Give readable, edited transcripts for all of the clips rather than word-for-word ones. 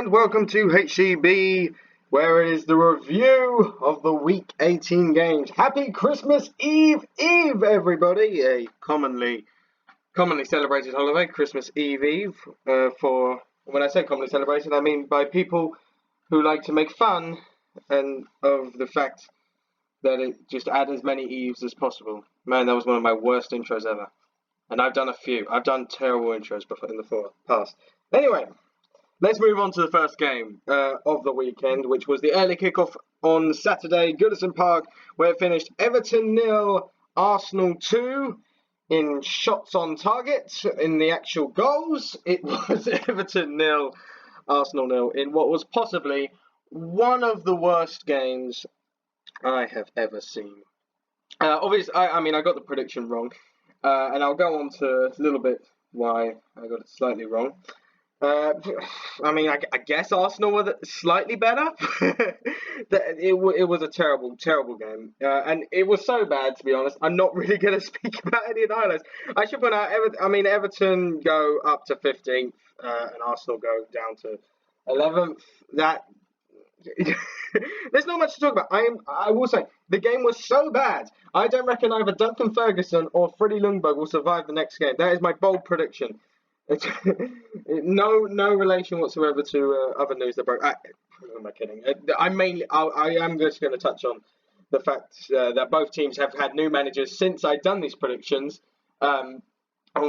and welcome to HCB, where it is the review of the Week 18 games. Happy Christmas Eve, everybody! A commonly celebrated holiday, Christmas Eve. For when I say commonly celebrated, I mean by people who like to make fun and of the fact that it just add as many Eves as possible. Man, that was one of my worst intros ever, and I've done a few. I've done terrible intros before in the past. Anyway. Let's move on to the first game of the weekend, which was the early kickoff on Saturday, Goodison Park, where it finished Everton 0, Arsenal 2 in shots on target. In the actual goals, it was Everton 0, Arsenal 0, in what was possibly one of the worst games I have ever seen. Obviously, I got the prediction wrong, and I'll go on to a little bit why I got it slightly wrong. I guess Arsenal were slightly better. It was a terrible game, and it was so bad, to be honest. I'm not really going to speak about any of the highlights. I should point out, Everton go up to 15th, and Arsenal go down to 11th. There's not much to talk about. I will say the game was so bad. I don't reckon either Duncan Ferguson or Freddie Ljungberg will survive the next game. That is my bold prediction. It's no relation whatsoever to other news that broke. Who am I kidding? I am just going to touch on the fact that both teams have had new managers since I'd done these predictions on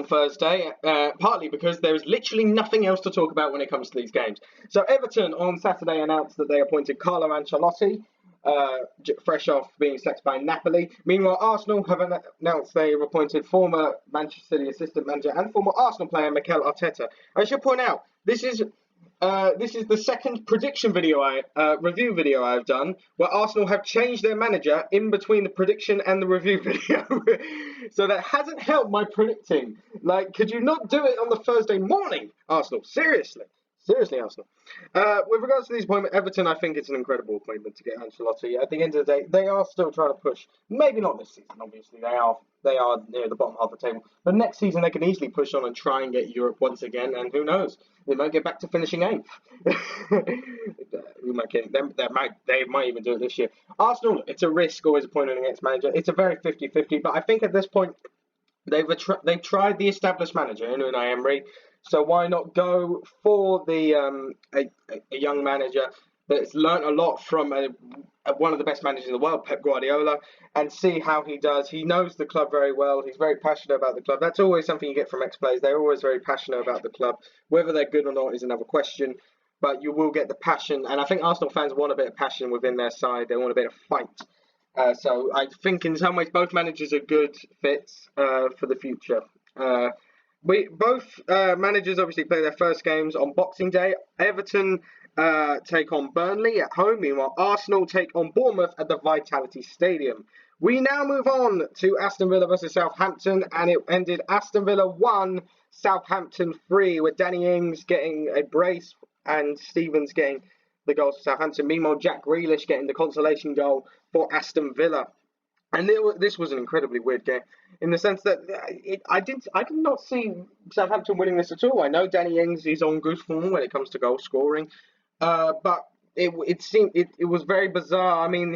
Thursday, partly because there is literally nothing else to talk about when it comes to these games. So Everton on Saturday announced that they appointed Carlo Ancelotti, fresh off being sacked by Napoli. Meanwhile, Arsenal have announced they have appointed former Manchester City assistant manager and former Arsenal player Mikel Arteta. I should point out this is the second prediction review video I've done where Arsenal have changed their manager in between the prediction and the review video. So that hasn't helped my predicting. Could you not do it on the Thursday morning, Arsenal? Seriously, Arsenal. With regards to this appointment, Everton, I think it's an incredible appointment to get Ancelotti. At the end of the day, they are still trying to push. Maybe not this season, obviously. They are near the bottom half of the table. But next season, they can easily push on and try and get Europe once again. And who knows? They might get back to finishing 8th. Who am I kidding? They might even do it this year. Arsenal, it's a risk always appointing an ex-manager. It's a very 50-50. But I think at this point, they've tried the established manager, Unai Emery. So why not go for the a young manager that's learnt a lot from one of the best managers in the world, Pep Guardiola, and see how he does. He knows the club very well. He's very passionate about the club. That's always something you get from ex-players. They're always very passionate about the club. Whether they're good or not is another question, but you will get the passion. And I think Arsenal fans want a bit of passion within their side. They want a bit of fight. So I think in some ways both managers are good fits for the future. Both managers obviously play their first games on Boxing Day. Everton take on Burnley at home. Meanwhile, Arsenal take on Bournemouth at the Vitality Stadium. We now move on to Aston Villa versus Southampton, and it ended Aston Villa 1, Southampton 3, with Danny Ings getting a brace and Stevens getting the goals for Southampton. Meanwhile, Jack Grealish getting the consolation goal for Aston Villa. And this was an incredibly weird game in the sense that I did not see Southampton winning this at all. I know Danny Ings is on good form when it comes to goal scoring, but it was very bizarre. I mean,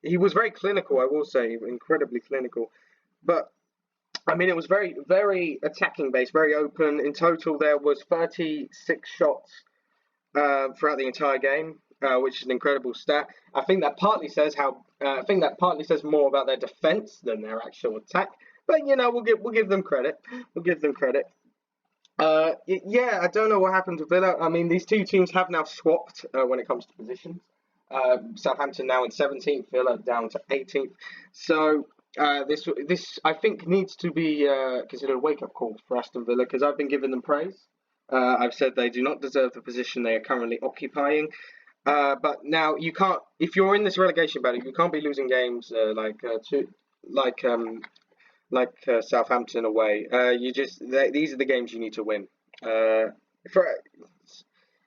he was very clinical. I will say, incredibly clinical, but I mean, it was very, very attacking based, very open. In total, there was 36 shots throughout the entire game. Which is an incredible stat. I think that partly says more about their defense than their actual attack. But we'll give them credit. I don't know what happened to Villa. I mean, these two teams have now swapped when it comes to positions. Southampton now in 17th, Villa down to 18th. So this I think needs to be considered a wake-up call for Aston Villa, because I've been giving them praise. I've said they do not deserve the position they are currently occupying. But now you can't. If you're in this relegation battle, you can't be losing games like Southampton away. These are the games you need to win.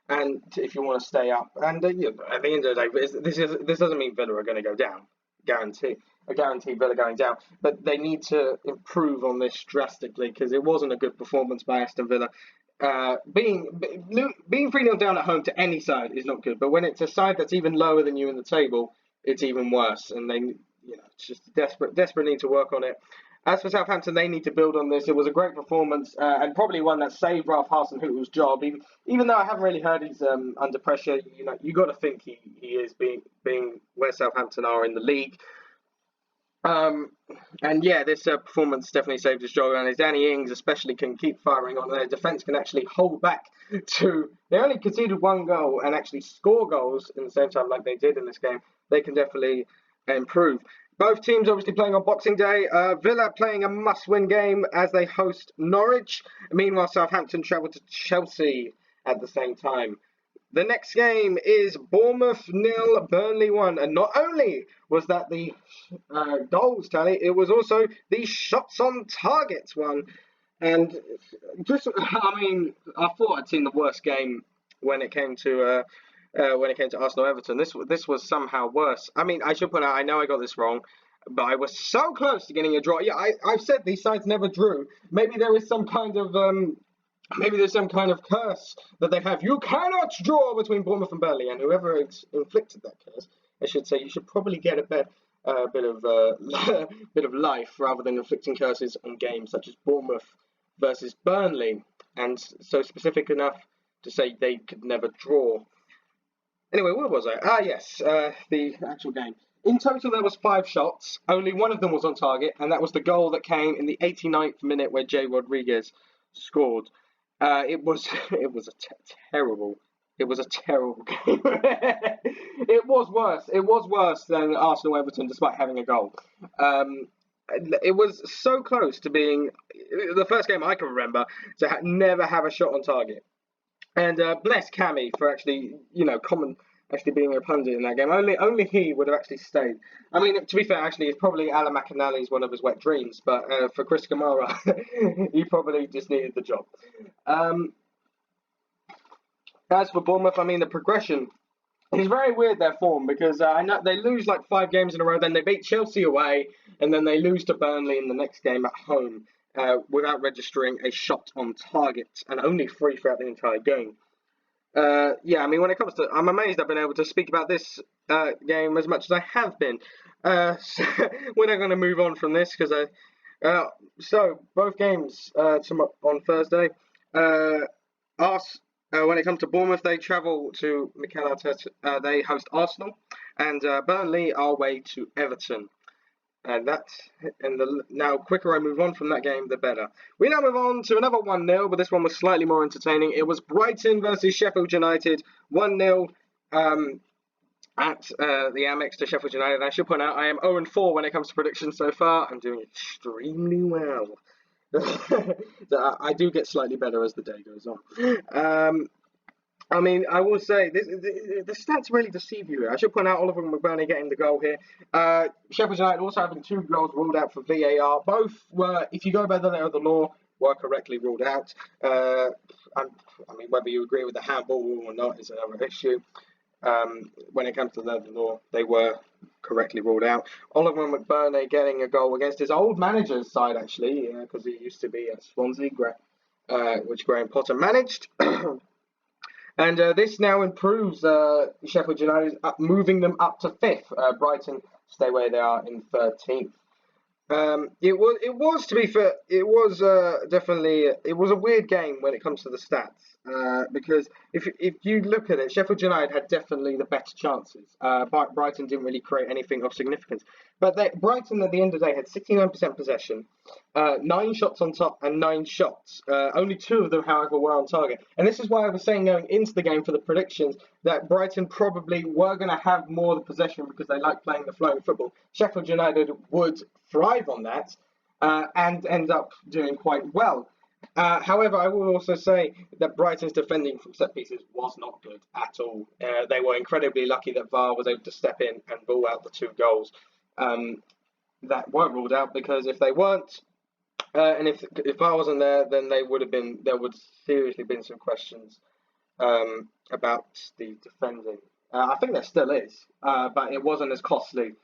And if you want to stay up, and at the end of the day, this doesn't mean Villa are going to go down. I guarantee Villa going down, but they need to improve on this drastically, because it wasn't a good performance by Aston Villa. Being 3-0 down at home to any side is not good, but when it's a side that's even lower than you in the table, it's even worse. And it's just desperate need to work on it. As for Southampton, they need to build on this. It was a great performance and probably one that saved Ralph Hasenhüttl's job. Even though I haven't really heard he's under pressure, you got to think he is being where Southampton are in the league. And yeah, this performance definitely saved his job. And as Danny Ings especially can keep firing on, their defence can actually hold back to. They only conceded one goal and actually score goals in the same time like they did in this game. They can definitely improve. Both teams obviously playing on Boxing Day. Villa playing a must-win game as they host Norwich. Meanwhile, Southampton travel to Chelsea at the same time. The next game is Bournemouth 0, Burnley 1. And not only was that the goals tally, it was also the shots on target one. And I thought I'd seen the worst game when it came to Arsenal Everton. This was somehow worse. I mean, I should point out, I know I got this wrong, but I was so close to getting a draw. Yeah, I've said these sides never drew. Maybe there is some kind of curse that they have. You cannot draw between Bournemouth and Burnley, and whoever inflicted that curse, I should say, you should probably get a bit of life rather than inflicting curses on games such as Bournemouth versus Burnley, and so specific enough to say they could never draw. Anyway, where was I? Yes, the actual game. In total, there was 5 shots. Only one of them was on target, and that was the goal that came in the 89th minute where Jay Rodriguez scored. It was a terrible game. It was worse. It was worse than Arsenal Everton, despite having a goal. It was so close to being the first game I can remember to never have a shot on target. And bless Cammy for actually, actually being a pundit in that game. Only he would have actually stayed. I mean, to be fair, actually, it's probably Alan McInally's one of his wet dreams. But for Chris Kamara, he probably just needed the job. As for Bournemouth, I mean, the progression is very weird, their form, because I know they lose like 5 games in a row, then they beat Chelsea away, and then they lose to Burnley in the next game at home. Without registering a shot on target, and only 3 throughout the entire game. When it comes to, I'm amazed I've been able to speak about this game as much as I have been. So we're not going to move on from this because so both games on Thursday. When it comes to Bournemouth, they travel to Mikel Arteta. They host Arsenal, and Burnley are away to Everton. Now, quicker I move on from that game, the better. We now move on to another 1-0, but this one was slightly more entertaining. It was Brighton versus Sheffield United, 1-0 at the Amex to Sheffield United. And I should point out, I am 0-4 when it comes to predictions so far. I'm doing extremely well. I do get slightly better as the day goes on. I will say, the stats really deceive you here. I should point out Oliver McBurney getting the goal here. Sheffield United also having 2 goals ruled out for VAR. Both were, if you go by the letter of the law, were correctly ruled out. Whether you agree with the handball rule or not is another issue. When it comes to the letter of the law, they were correctly ruled out. Oliver McBurney getting a goal against his old manager's side, actually, because he used to be at Swansea, which Graham Potter managed. And this now improves Sheffield United, moving them up to 5th. Brighton stay where they are in 13th. It was to be fair, it was definitely it was a weird game when it comes to the stats. Because if you look at it, Sheffield United had definitely the better chances. Brighton didn't really create anything of significance. But Brighton, at the end of the day, had 69% possession, 9 shots on top and 9 shots. Only 2 of them, however, were on target. And this is why I was saying going into the game for the predictions that Brighton probably were going to have more of the possession because they like playing the flowing football. Sheffield United would thrive on that and end up doing quite well. However, I will also say that Brighton's defending from set pieces was not good at all. They were incredibly lucky that VAR was able to step in and rule out the 2 goals that weren't ruled out, because if they weren't, and if VAR wasn't there, then there would seriously been some questions about the defending. I think there still is, but it wasn't as costly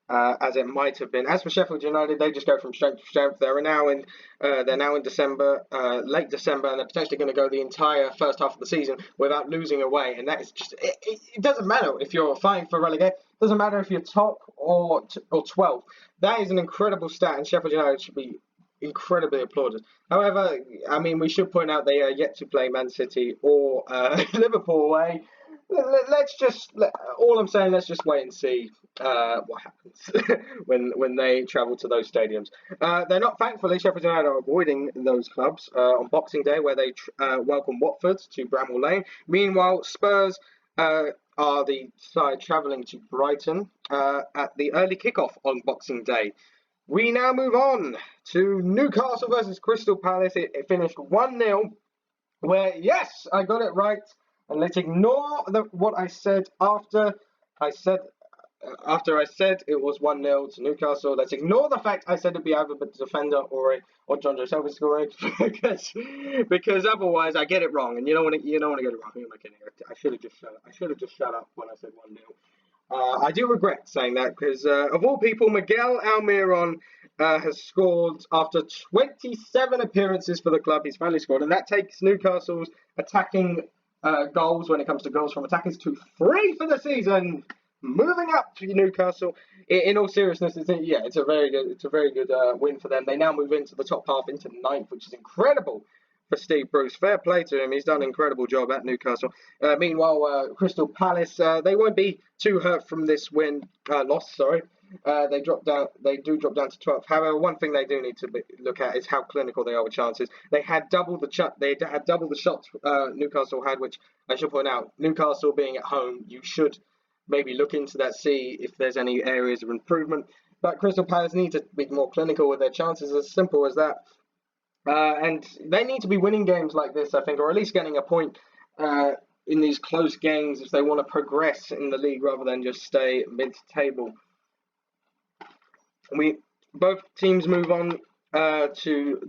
as it might have been. As for Sheffield United, they just go from strength to strength. They're now in December, late December, and they're potentially going to go the entire first half of the season without losing away. And that is just it doesn't matter if you're fighting for relegation. It doesn't matter if you're top or 12th. That is an incredible stat, and Sheffield United should be incredibly applauded. However, I mean, we should point out they are yet to play Man City or Liverpool away. All I'm saying, let's just wait and see what happens when they travel to those stadiums. They're not, thankfully, Sheffield United are avoiding those clubs on Boxing Day, where they welcome Watford to Bramall Lane. Meanwhile, Spurs are the side travelling to Brighton at the early kickoff on Boxing Day. We now move on to Newcastle versus Crystal Palace. It finished 1-0, where, yes, I got it right. And let's ignore what I said after I said it was 1-0 to Newcastle. Let's ignore the fact I said it'd be either the defender or John Joe Shelby scoring because otherwise I get it wrong, and you don't want to get it wrong. Who am I kidding? I should have just shut up when I said 1-0. I do regret saying that because of all people, Miguel Almiron has scored after 27 appearances for the club. He's finally scored, and that takes Newcastle's attacking goals when it comes to goals from attackers to 3 for the season. Moving up to Newcastle. In all seriousness, it's a very good win for them. They now move into the top half, into 9th, which is incredible for Steve Bruce. Fair play to him. He's done an incredible job at Newcastle. Meanwhile, Crystal Palace, they won't be too hurt from this loss. Sorry. They do drop down to 12th. However, one thing they do need to look at is how clinical they are with chances. They had double the shots Newcastle had, which I should point out. Newcastle being at home, you should maybe look into that, see if there's any areas of improvement. But Crystal Palace need to be more clinical with their chances, as simple as that. And they need to be winning games like this, I think, or at least getting a point in these close games if they want to progress in the league rather than just stay mid-table. Both teams move on to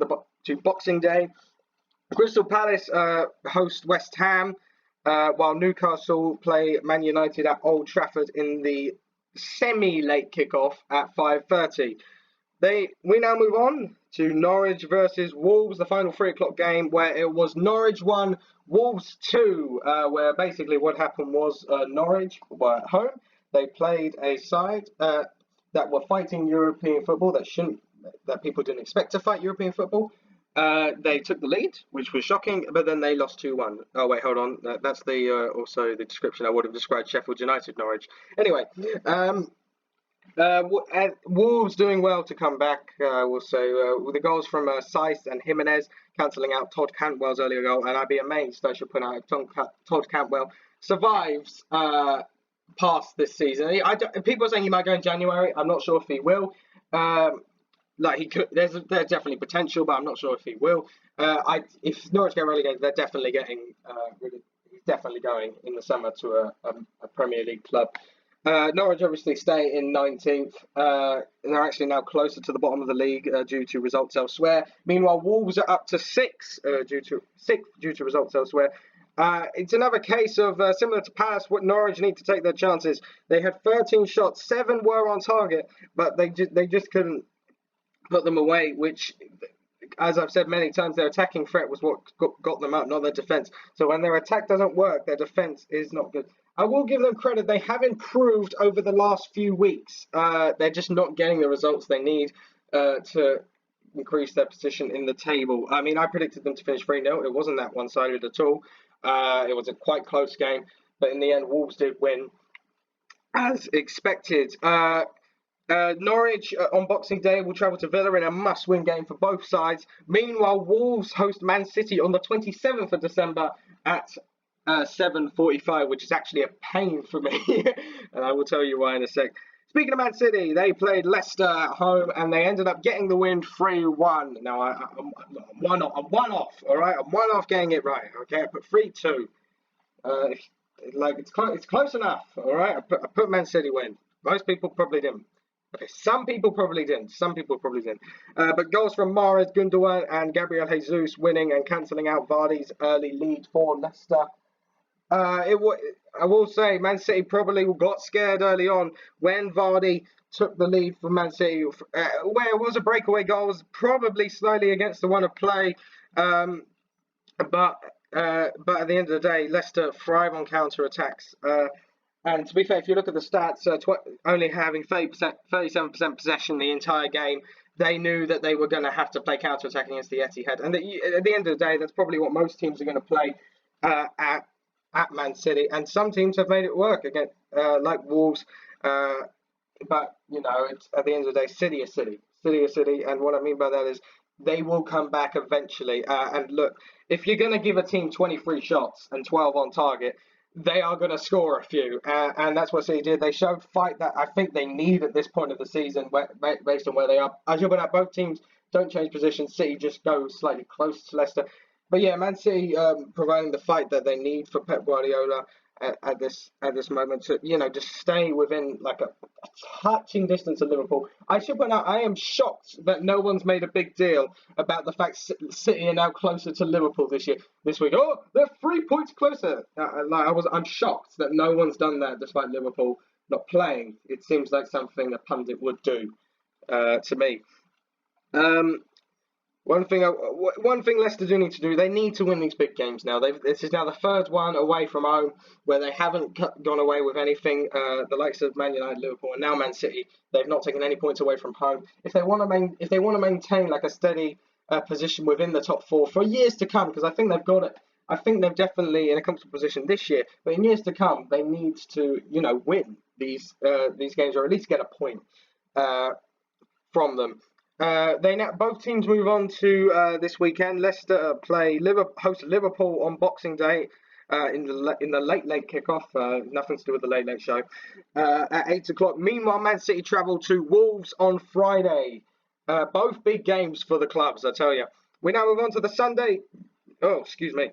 Boxing Day. Crystal Palace host West Ham, while Newcastle play Man United at Old Trafford in the semi-late kickoff at 5:30. We now move on to Norwich versus Wolves, the final 3 o'clock game, where it was Norwich 1, Wolves 2, where basically what happened was Norwich were at home. They played a side that were fighting European football that people didn't expect to fight European football. They took the lead, which was shocking, but then they lost 2-1. Oh wait, hold on. That's also the description I would have described Sheffield United Norwich. Anyway, Wolves doing well to come back. We'll say with the goals from Seiss and Jimenez cancelling out Todd Cantwell's earlier goal, and I'd be amazed, I should point out, if Todd Cantwell survives past this season. People are saying he might go in January. I'm not sure if he will. He could. There's definitely potential, but I'm not sure if he will. If Norwich get relegated, they're definitely getting he's definitely going in the summer to a Premier League club. Norwich obviously stay in 19th. They're actually now closer to the bottom of the league due to results elsewhere. Meanwhile, Wolves are up to 6 due to results elsewhere. It's another case of similar to Palace. What Norwich need to take their chances. They had 13 shots, 7 were on target, but they just couldn't put them away. Which, as I've said many times, their attacking threat was what got them up, not their defense. So when their attack doesn't work, their defense is not good. I will give them credit. They have improved over the last few weeks. They're just not getting the results they need to increase their position in the table. I mean, I predicted them to finish 3-0. It wasn't that one-sided at all. It was a quite close game. But in the end, Wolves did win as expected. Norwich on Boxing Day will travel to Villa in a must-win game for both sides. Meanwhile, Wolves host Man City on the 27th of December at 7:45, which is actually a pain for me, and I will tell you why in a sec. Speaking of Man City, they played Leicester at home, and they ended up getting the win 3-1. Now, I'm one off, all right? I'm one off getting it right, okay? I put 3-2. It's close enough, all right? I put Man City win. Most people probably didn't. Okay, some people probably didn't. But goals from Mahrez, Gundogan, and Gabriel Jesus winning and cancelling out Vardy's early lead for Leicester. I will say Man City probably got scared early on when Vardy took the lead from Man City, where it was a breakaway goal, was probably slightly against the run of play. Um, but but at the end of the day, Leicester thrive on counter attacks. And to be fair, if you look at the stats, only having 37% possession the entire game, they knew that they were going to have to play counter attack against the Etihad. And at the end of the day, that's probably what most teams are going to play at Man City. And some teams have made it work again, like Wolves. Uh, but it's at the end of the day, City is City, City is City, and what I mean by that is they will come back eventually. And look, if you're going to give a team 23 shots and 12 on target, they are going to score a few, and that's what City did. They showed fight that I think they need at this point of the season, based on where they are. As you're at, both teams don't change positions. City just go slightly closer to Leicester, but yeah, Man City providing the fight that they need for Pep Guardiola at this moment to just stay within like a touching distance of Liverpool. I should point out I am shocked that no one's made a big deal about the fact City are now closer to Liverpool this week. Oh, they're 3 points closer. I'm shocked that no one's done that despite Liverpool not playing. It seems like something a pundit would do to me. One thing Leicester do need to do, they need to win these big games now. This is now the third one away from home where they haven't gone away with anything. The likes of Man United, Liverpool, and now Man City, they've not taken any points away from home. If they want to maintain like a steady position within the top four for years to come, because I think they've got it. I think they're definitely in a comfortable position this year, but in years to come, they need to win these games or at least get a point from them. Both teams move on to this weekend. Leicester host Liverpool on Boxing Day in the late kickoff. Nothing to do with the late show at 8 o'clock. Meanwhile, Man City travel to Wolves on Friday. Both big games for the clubs, I tell you. We now move on to the Sunday. Oh, excuse me.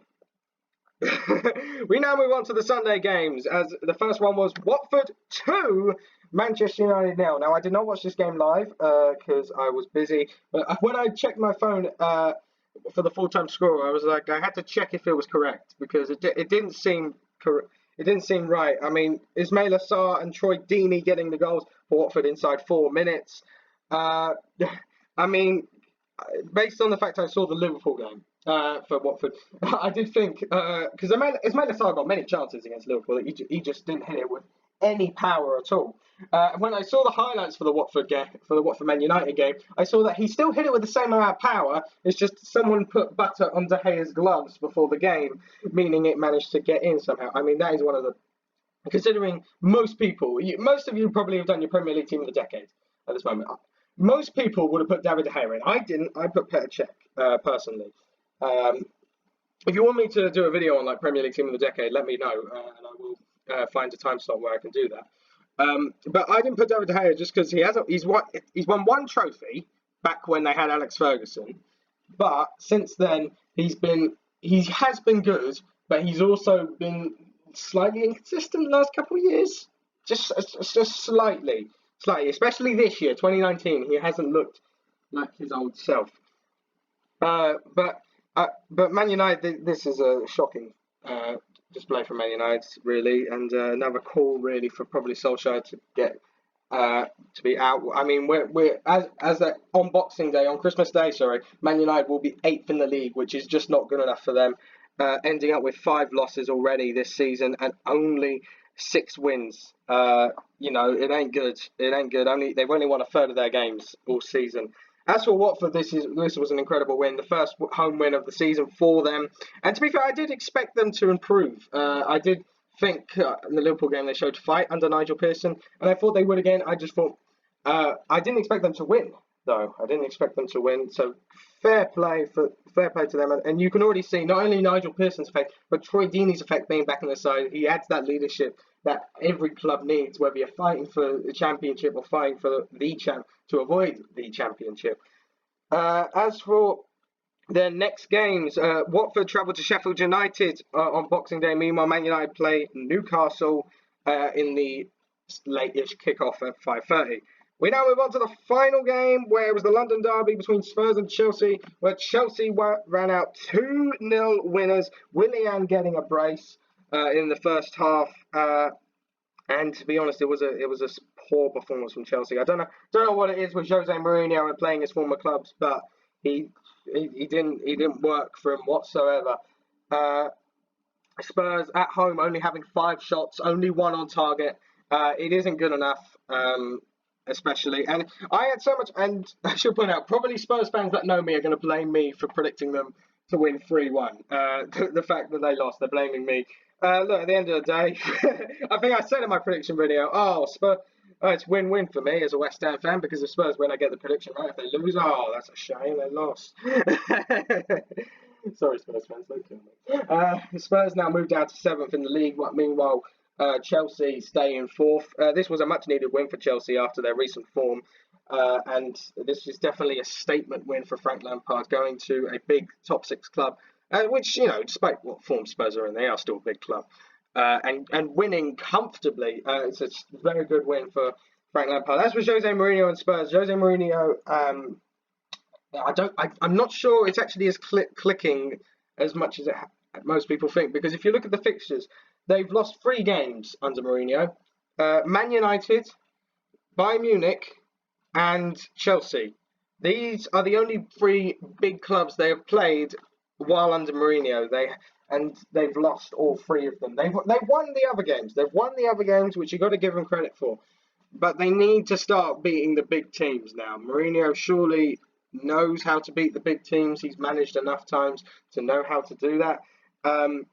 We now move on to the Sunday games, as the first one was Watford 2, Manchester United 0. Now, I did not watch this game live because I was busy. But when I checked my phone for the full-time score, I was like, I had to check if it was correct because it didn't seem correct. It didn't seem right. I mean, Ismail Assar and Troy Deeney getting the goals for Watford inside 4 minutes. I mean, based on the fact I saw the Liverpool game for Watford, I did think because Ismail Assar got many chances against Liverpool, he just didn't hit it with any power at all. When I saw the highlights for the Watford Man United game, I saw that he still hit it with the same amount of power. It's just someone put butter on De Gea's gloves before the game, meaning it managed to get in somehow. I mean, that is one of the, considering most of you probably have done your Premier League team of the decade at this moment. Most people would have put David De Gea in. I didn't. I put Petr Cech personally. If you want me to do a video on like Premier League team of the decade, let me know, and I will find a time slot where I can do that. But I didn't put David De Gea just because he's won one trophy back when they had Alex Ferguson, but since then he has been good, but he's also been slightly inconsistent the last couple of years, just slightly, especially this year, 2019. He hasn't looked like his old self. But Man United, this is a shocking display from Man United, really, and another call really for probably Solskjaer to get to be out. I mean, we're on Boxing Day, on Christmas Day, sorry, Man United will be 8th in the league, which is just not good enough for them, ending up with 5 losses already this season and only 6 wins. It ain't good. It ain't good. They've only won a third of their games all season. As for Watford, this was an incredible win, the first home win of the season for them. And to be fair, I did expect them to improve. I did think in the Liverpool game they showed fight under Nigel Pearson, and I thought they would again. I just thought I didn't expect them to win, though. I didn't expect them to win. So fair play to them. And you can already see not only Nigel Pearson's effect, but Troy Deeney's effect being back on the side. He adds that leadership that every club needs, whether you're fighting for the championship or fighting for the champ to avoid the championship. As for their next games, Watford travel to Sheffield United on Boxing Day. Meanwhile, Man United play Newcastle in the late-ish kickoff at 5:30. We now move on to the final game, where it was the London derby between Spurs and Chelsea, where Chelsea ran out 2-0 winners, Willian getting a brace. in the first half. And to be honest, it was a poor performance from Chelsea. I don't know what it is with Jose Mourinho and playing his former clubs, but he didn't work for him whatsoever. Spurs at home only having 5 shots, only 1 on target. It isn't good enough, especially. And I had so much, and I should point out, probably Spurs fans that know me are going to blame me for predicting them to win 3-1. The fact that they lost, they're blaming me. Look, at the end of the day, I think I said in my prediction video, Spurs, it's win-win for me as a West Ham fan, because if Spurs win, I get the prediction right. If they lose, that's a shame, they lost. Sorry, Spurs fans, don't kill me. Spurs now moved down to 7th in the league. Meanwhile, Chelsea stay in 4th. This was a much-needed win for Chelsea after their recent form. And this is definitely a statement win for Frank Lampard, going to a big top 6 club, which, despite what form Spurs are in, they are still a big club. And winning comfortably. It's a very good win for Frank Lampard. As for Jose Mourinho and Spurs, Jose Mourinho, I'm not sure it's actually as clicking as much as most people think, because if you look at the fixtures, they've lost 3 games under Mourinho. Man United, Bayern Munich, and Chelsea. These are the only 3 big clubs they have played while under Mourinho. They've lost all 3 of them. They've won the other games. They've won the other games, which you've got to give them credit for. But they need to start beating the big teams now. Mourinho surely knows how to beat the big teams. He's managed enough times to know how to do that. And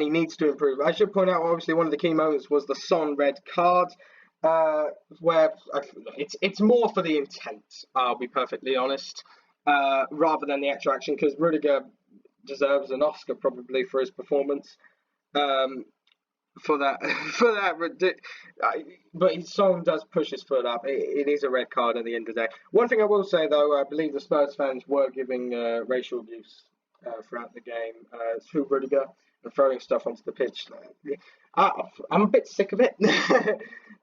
he needs to improve. I should point out, obviously, one of the key moments was the Son red card, where it's more for the intent, I'll be perfectly honest, rather than the actual action, because Rudiger deserves an Oscar probably for his performance. For that, but his Son does push his foot up. It is a red card at the end of the day. One thing I will say, though, I believe the Spurs fans were giving racial abuse throughout the game to Rudiger and throwing stuff onto the pitch. I'm a bit sick of it, to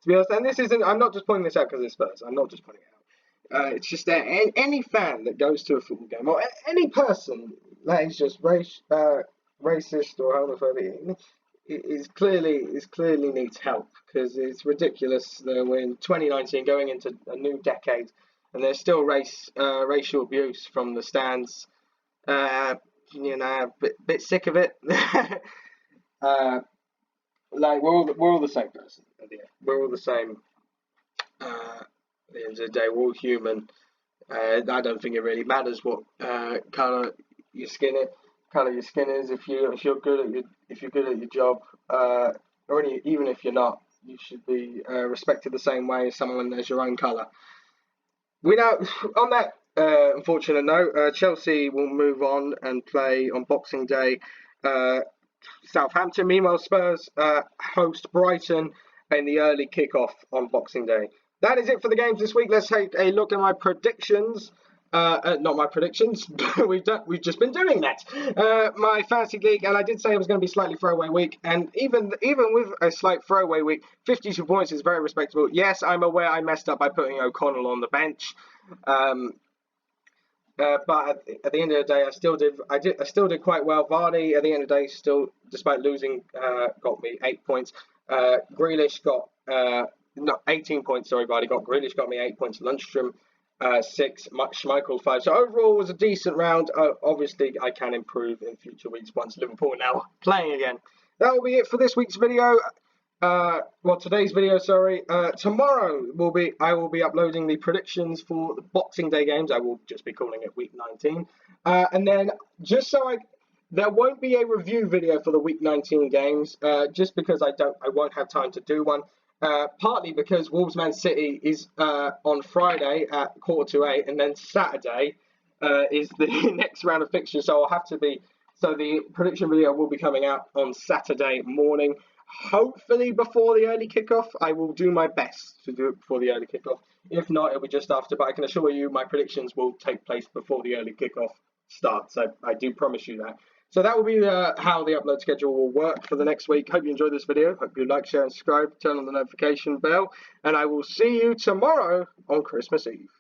be honest. And this isn't. I'm not just pointing this out because it's Spurs. I'm not just pointing it out. It's just that any fan that goes to a football game, or any person that is just racist or homophobic, is clearly needs help, because it's ridiculous that we're in 2019 going into a new decade and there's still racial abuse from the stands. Bit sick of it. Like we're all the same person at the end. We're all the same. At the end of the day, we're all human. I don't think it really matters what colour your skin is. If you're good at your job, or even if you're not, you should be respected the same way as someone as your own colour. We know on that unfortunate note, Chelsea will move on and play on Boxing Day Southampton. Meanwhile, Spurs host Brighton in the early kickoff on Boxing Day. That is it for the games this week. Let's take a look at my predictions. Not my predictions. We've just been doing that. My fantasy league, and I did say it was going to be slightly throwaway week, and even with a slight throwaway week, 52 points is very respectable. Yes, I'm aware I messed up by putting O'Connell on the bench. But at the end of the day, I still did quite well. Vardy, at the end of the day, still, despite losing, got me 8 points. Grealish got 18 points. Sorry, Vardy got Grealish got me 8 points. Lundstrom 6, Schmeichel 5. So overall, it was a decent round. Obviously, I can improve in future weeks once Liverpool are now playing again. That will be it for this week's video. Today's video, sorry. Tomorrow I will be uploading the predictions for the Boxing Day games. I will just be calling it Week 19. And then there won't be a review video for the Week 19 games, just because I won't have time to do one. Partly because Wolves Man City is on Friday at 7:45, and then Saturday is the next round of fixtures. So the prediction video will be coming out on Saturday morning. Hopefully before the early kickoff. I will do my best to do it before the early kickoff. If not, it'll be just after. But I can assure you my predictions will take place before the early kickoff starts. I do promise you that. So that will be how the upload schedule will work for the next week. Hope you enjoyed this video. Hope you like, share and subscribe. Turn on the notification bell. And I will see you tomorrow on Christmas Eve.